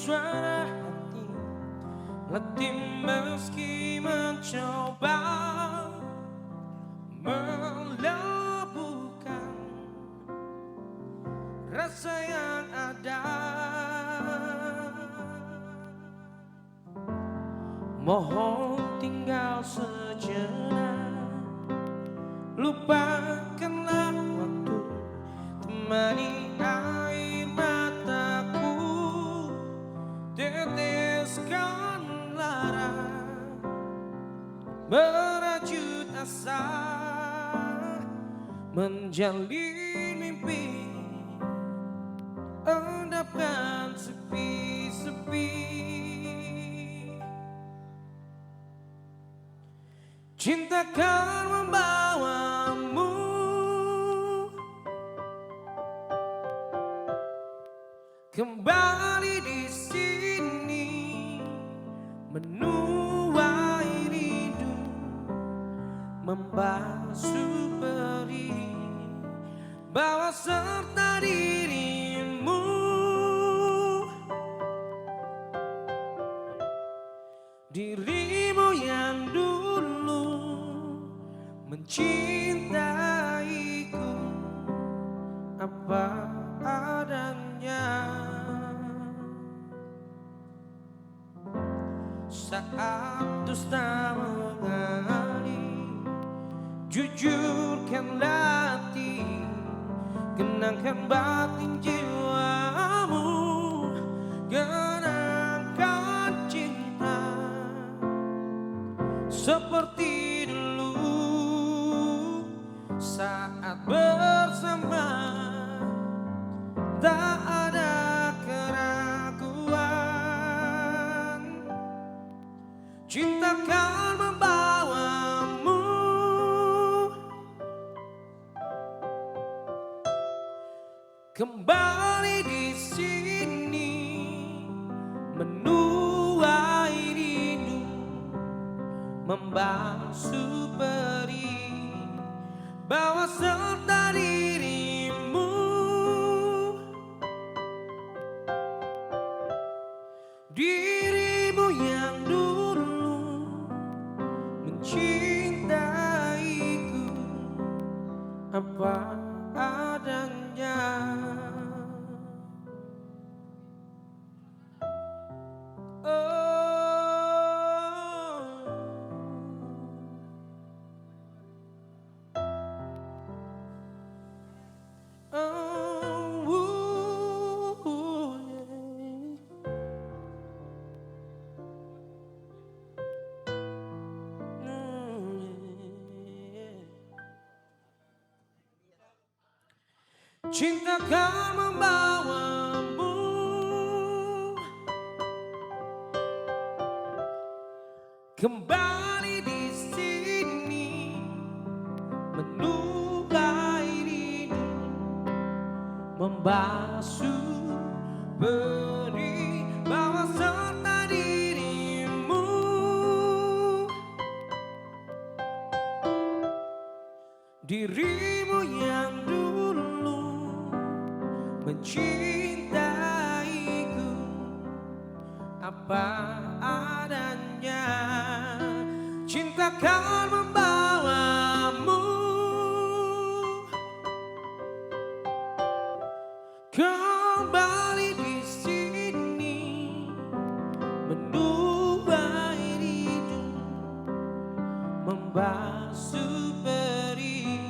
suara hati, letih meski mencoba melabuhkan rasa yang ada. Mohon tinggal sejenak, lupakanlah waktu, temani air mataku, teteskan lara, merajut asa, menjalin mimpi, endapkan sepi-sepi. Cinta kan membawamu kembali di sini, menuai rindu, membasuh perih, bawa serta dirimu. Dirimu yang dulu mencintaiku apa adanya. Saat dusta mengalir, jujurkanlah hati, kenangkan batin jiwamu, kenangkan cinta seperti dulu saat bersama. Tak ada keraguan, cinta kan membawamu kembali di sini, menuai rindu, membasuh perih, bawa serta dirimu. Dirimu yang dulu mencintaiku apa adanya. Cinta kan membawamu kembali di sini, menuai rindu, membasuh perih, bawa serta dirimu. Dirimu yang dulu mencintaiku apa adanya. Cinta kan membawamu kembali di sini, menuai rindu, membasuh perih,